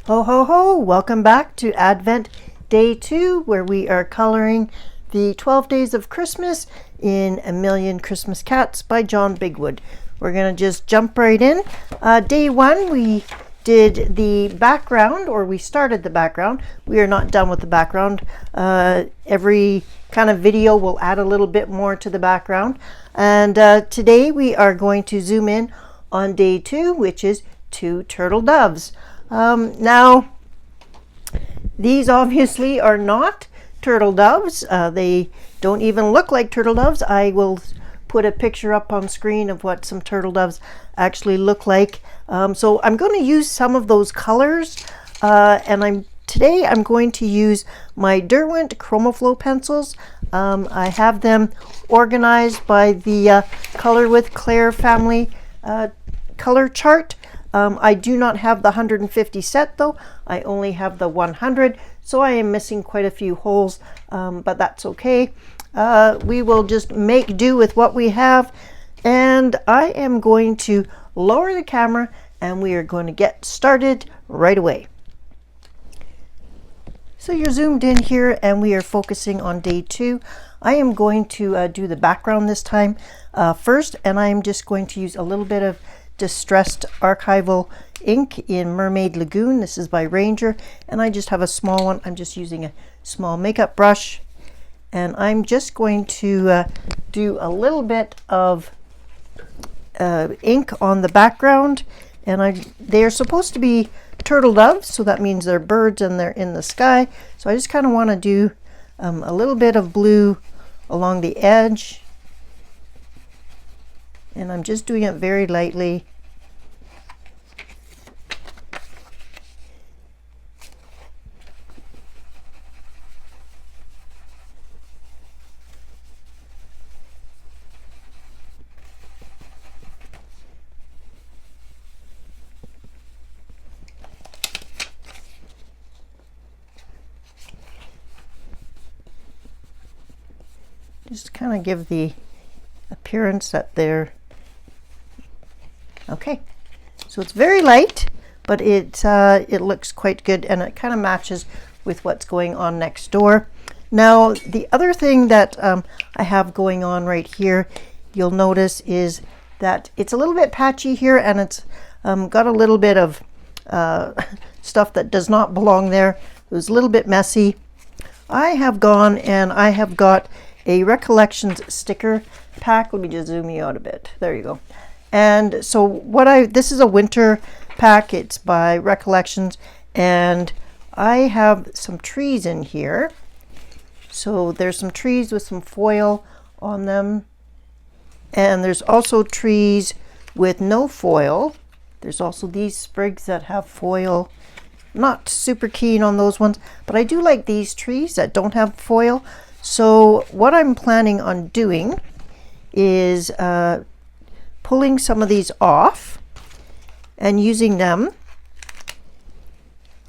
Ho ho ho! Welcome back to Advent Day 2, where we are coloring the 12 Days of Christmas in A Million Christmas Cats by John Bigwood. We're going to just jump right in. Day 1, we did the background, or we started the background. We are not done with the background. Every kind of video will add a little bit more to the background. And today we are going to zoom in on Day 2, which is 2 turtle doves. Now, these obviously are not turtle doves. They don't even look like turtle doves. I will put a picture up on screen of what some turtle doves actually look like. So I'm going to use some of those colors, and today I'm going to use my Derwent ChromaFlow pencils. I have them organized by the Color with Claire family color chart. I do not have the 150 set though. I only have the 100, so I am missing quite a few holes, but that's okay. We will just make do with what we have, and I am going to lower the camera and we are going to get started right away. So you're zoomed in here and we are focusing on Day 2. I am going to do the background this time first, and I am just going to use a little bit of distressed archival ink in Mermaid Lagoon. This is by Ranger, and I just have a small one. I'm just using a small makeup brush, and I'm just going to do a little bit of ink on the background. And they are supposed to be turtle doves, so that means they're birds and they're in the sky. So I just kind of want to do a little bit of blue along the edge, and I'm just doing it very lightly. Just kind of give the appearance that they're okay. So it's very light, but it looks quite good, and it kind of matches with what's going on next door. Now, the other thing that I have going on right here, you'll notice, is that it's a little bit patchy here, and it's got a little bit of stuff that does not belong there. It was a little bit messy. I have gone and I have got a Recollections sticker pack. Let me just zoom you out a bit. There you go. And so this is a winter pack. It's by Recollections, and I have some trees in here. So there's some trees with some foil on them, and there's also trees with no foil. There's also these sprigs that have foil. Not super keen on those ones, but I do like these trees that don't have foil. So what I'm planning on doing is pulling some of these off and using them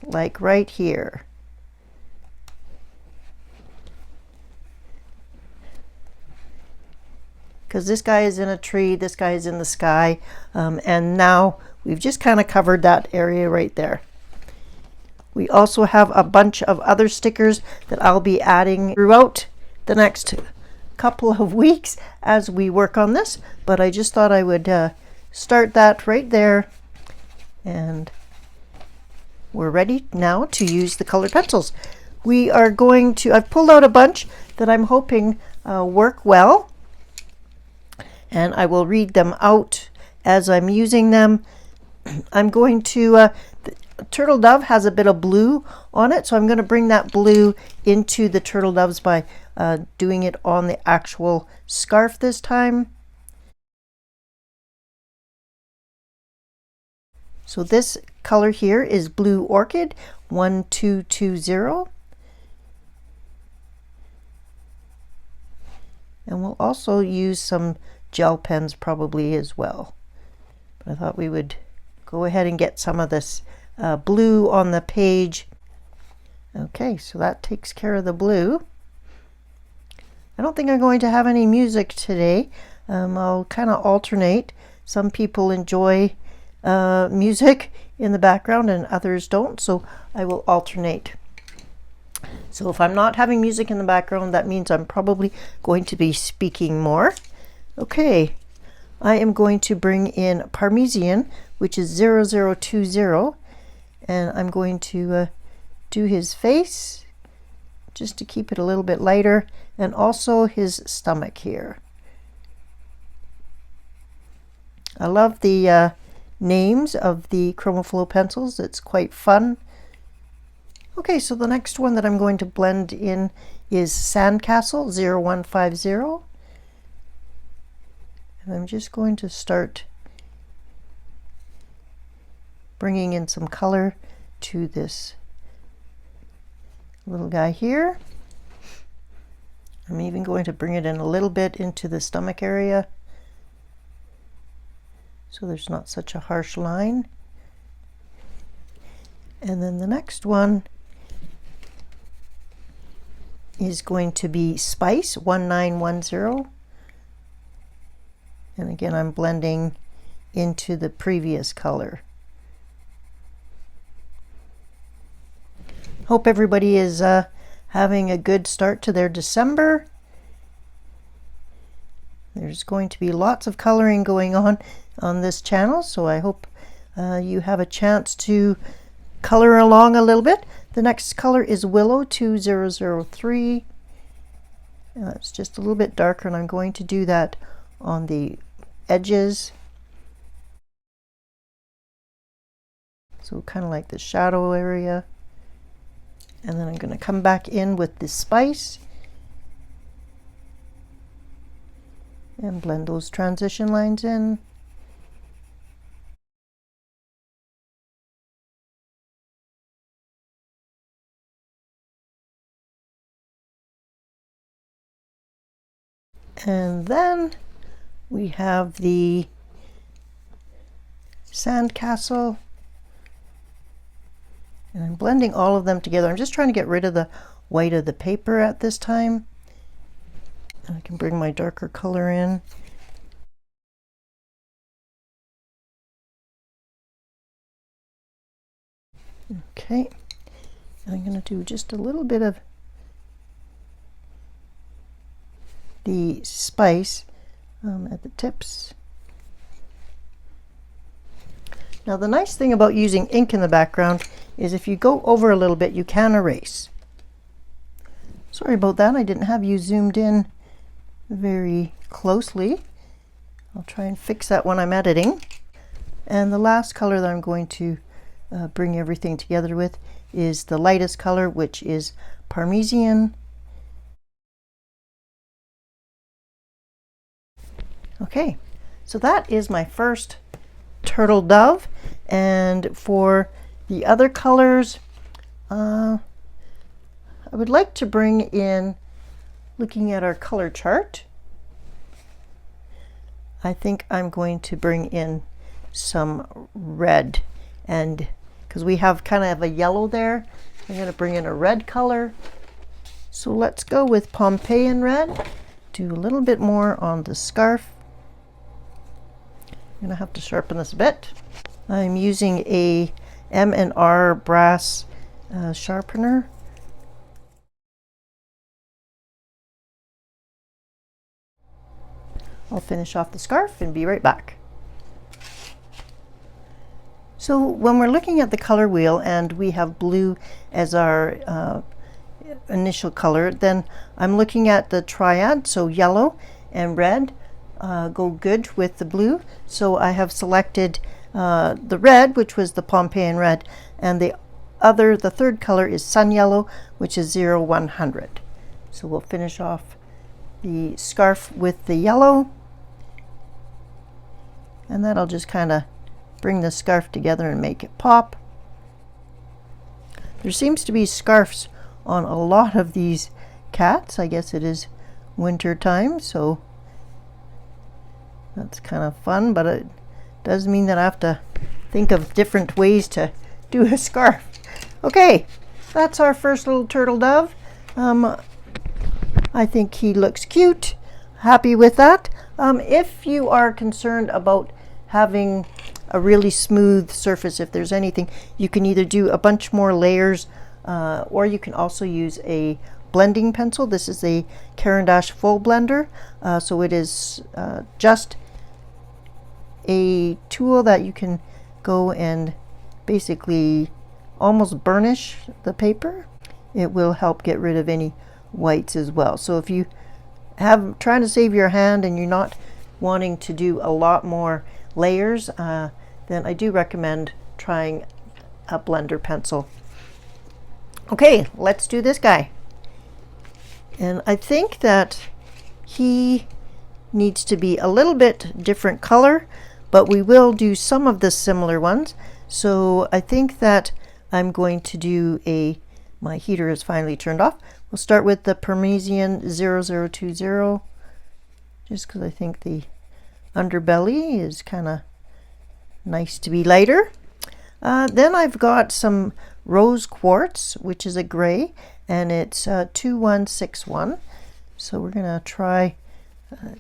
like right here. Because this guy is in a tree, this guy is in the sky, and now we've just kind of covered that area right there. We also have a bunch of other stickers that I'll be adding throughout the next couple of weeks as we work on this, but I just thought I would start that right there, and we're ready now to use the colored pencils. We are going to, I've pulled out a bunch that I'm hoping work well, and I will read them out as I'm using them. I'm going to turtle dove has a bit of blue on it, so I'm going to bring that blue into the turtle doves by doing it on the actual scarf this time. So this color here is Blue Orchid 1220, and we'll also use some gel pens probably as well, but I thought we would go ahead and get some of this blue on the page. Okay, so that takes care of the blue. I don't think I'm going to have any music today. I'll kind of alternate. Some people enjoy music in the background and others don't, so I will alternate. So if I'm not having music in the background, that means I'm probably going to be speaking more. Okay, I am going to bring in Parmesan, which is 0020, and I'm going to do his face just to keep it a little bit lighter, and also his stomach here. I love the names of the ChromaFlow pencils. It's quite fun. Okay, so the next one that I'm going to blend in is Sandcastle 0150. And I'm just going to start bringing in some color to this little guy here. I'm even going to bring it in a little bit into the stomach area, so there's not such a harsh line. And then the next one is going to be Spice 1910. And again, I'm blending into the previous color. Hope everybody is having a good start to their December. There's going to be lots of coloring going on this channel, so I hope you have a chance to color along a little bit. The next color is Willow 2003. It's just a little bit darker, and I'm going to do that on the edges. So kind of like the shadow area. And then I'm going to come back in with the Spice and blend those transition lines in. And then we have the Sandcastle, and I'm blending all of them together. I'm just trying to get rid of the white of the paper at this time. And I can bring my darker color in. Okay, I'm going to do just a little bit of the Spice at the tips. Now the nice thing about using ink in the background is if you go over a little bit, you can erase. Sorry about that, I didn't have you zoomed in very closely. I'll try and fix that when I'm editing. And the last color that I'm going to bring everything together with is the lightest color, which is Parmesan. Okay, so that is my first turtle dove, and for the other colors, I would like to bring in, looking at our color chart, I think I'm going to bring in some red, and because we have kind of a yellow there, I'm going to bring in a red color. So let's go with Pompeian red, do a little bit more on the scarf. I'm going to have to sharpen this a bit. I'm using a M&R brass sharpener. I'll finish off the scarf and be right back. So when we're looking at the color wheel and we have blue as our initial color, then I'm looking at the triad, so yellow and red go good with the blue. So I have selected the red, which was the Pompeian red, and the third color is Sun Yellow, which is 0100. So we'll finish off the scarf with the yellow, and that'll just kind of bring the scarf together and make it pop. There seems to be scarves on a lot of these cats. I guess it is winter time, so that's kind of fun, but it does mean that I have to think of different ways to do a scarf. Okay, that's our first little turtle dove. I think he looks cute. Happy with that. If you are concerned about having a really smooth surface. If there's anything, you can either do a bunch more layers, or you can also use a blending pencil. This is a Caran d'Ache full blender, so it is just a tool that you can go and basically almost burnish the paper. It will help get rid of any whites as well. So if you have trying to save your hand and you're not wanting to do a lot more layers, then I do recommend trying a blender pencil. Okay, let's do this guy. And I think that he needs to be a little bit different color, but we will do some of the similar ones. So I think that I'm going to do my heater is finally turned off. We'll start with the Parmesan 0020, just because I think the underbelly is kind of nice to be lighter. Then I've got some rose quartz, which is a gray, and it's 2161. So we're going to try a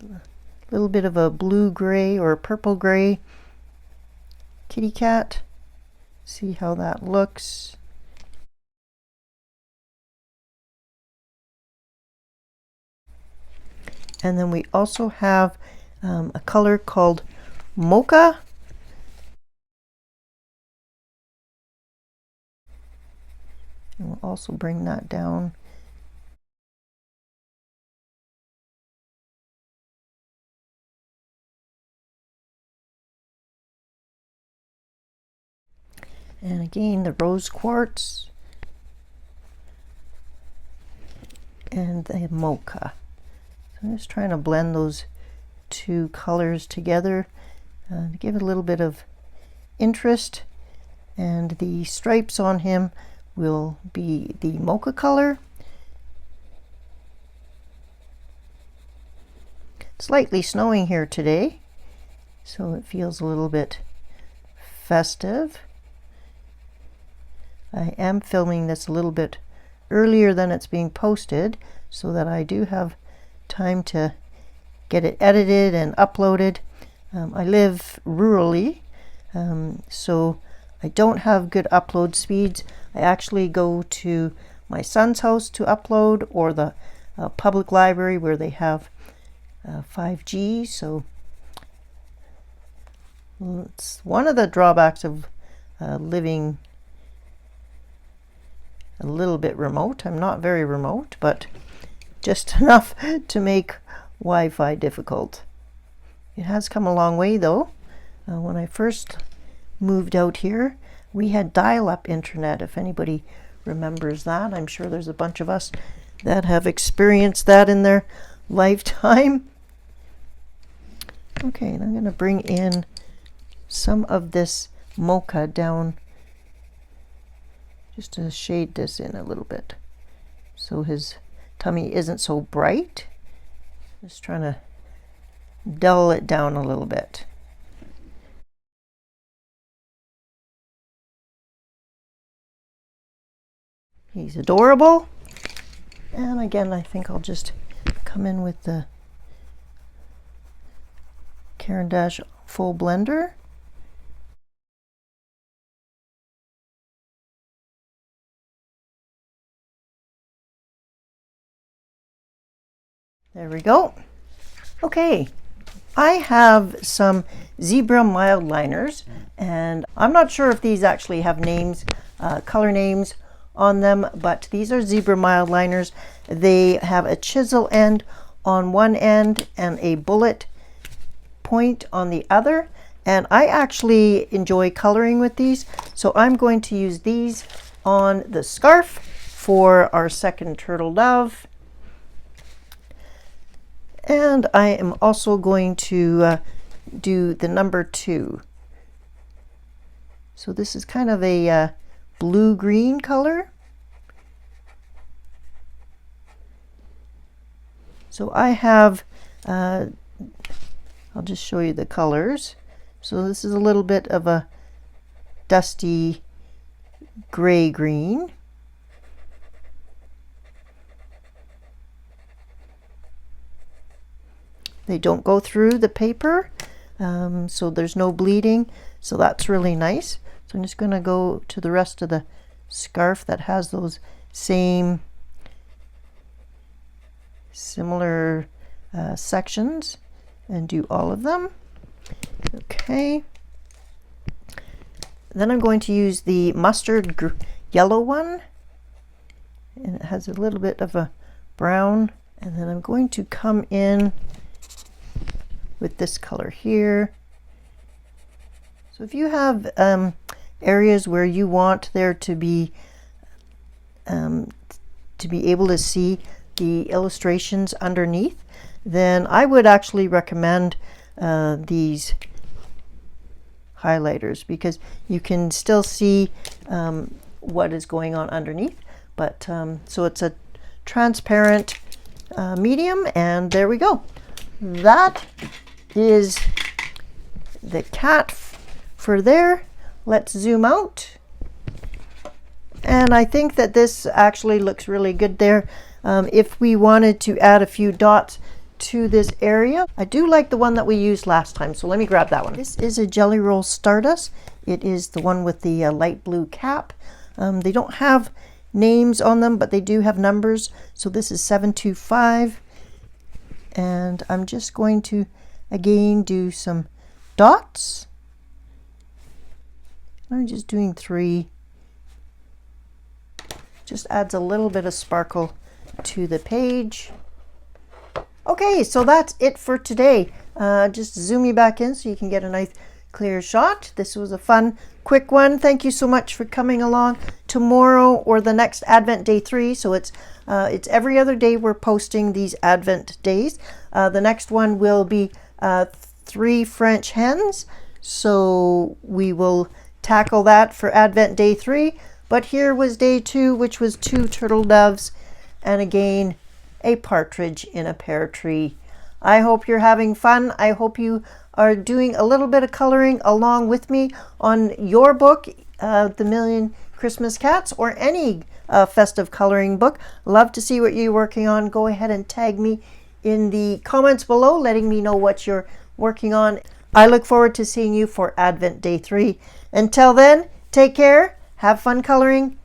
little bit of a blue gray or purple gray kitty cat. See how that looks. And then we also have a color called mocha. And we'll also bring that down. And again, the rose quartz and the mocha. So I'm just trying to blend those two colors together to give it a little bit of interest. And the stripes on him will be the mocha color. It's slightly snowing here today, so it feels a little bit festive. I am filming this a little bit earlier than it's being posted so that I do have time to get it edited and uploaded. I live rurally, so I don't have good upload speeds. I actually go to my son's house to upload, or the public library where they have 5G. So it's one of the drawbacks of living a little bit remote. I'm not very remote, but just enough to make Wi-Fi difficult. It has come a long way though. When I first moved out here, we had dial-up internet, if anybody remembers that. I'm sure there's a bunch of us that have experienced that in their lifetime. Okay, and I'm going to bring in some of this mocha down just to shade this in a little bit so his tummy isn't so bright. Just trying to dull it down a little bit. He's adorable. And again, I think I'll just come in with the Caran d'Ache full blender. There we go. Okay, I have some zebra mild liners, and I'm not sure if these actually have names, color names on them, but these are zebra mild liners. They have a chisel end on one end and a bullet point on the other, and I actually enjoy coloring with these, so I'm going to use these on the scarf for our second turtle dove. And I am also going to do the number 2. So this is kind of a blue-green color. So I have, I'll just show you the colors. So this is a little bit of a dusty gray-green. They don't go through the paper, so there's no bleeding, so that's really nice. So I'm just going to go to the rest of the scarf that has those same similar sections and do all of them. Okay. Then I'm going to use the mustard yellow one, and it has a little bit of a brown, and then I'm going to come in with this color here. So if you have areas where you want there to be able to see the illustrations underneath, then I would actually recommend these highlighters, because you can still see what is going on underneath. But so it's a transparent medium, and there we go. That is the cat for there. Let's zoom out, and I think that this actually looks really good there. If we wanted to add a few dots to this area, I do like the one that we used last time, so let me grab that one. This is a Jelly Roll Stardust. It is the one with the light blue cap. They don't have names on them, but they do have numbers. So this is 725, and I'm just going to again do some dots. I'm just doing 3. Just adds a little bit of sparkle to the page. Okay, so that's it for today. Just zoom you back in so you can get a nice clear shot. This was a fun, quick one. Thank you so much for coming along. Tomorrow or the next Advent Day 3, so it's every other day we're posting these Advent days. The next one will be 3 French hens, so we will tackle that for Advent Day 3. But here was Day 2, which was 2 turtle doves, and again a partridge in a pear tree. I hope you're having fun. I hope you are doing a little bit of coloring along with me on your book, The Million Christmas Cats, or any festive coloring book. Love to see what you're working on. Go ahead and tag me in the comments below, letting me know what you're working on. I look forward to seeing you for Advent Day 3. Until then, take care, have fun coloring,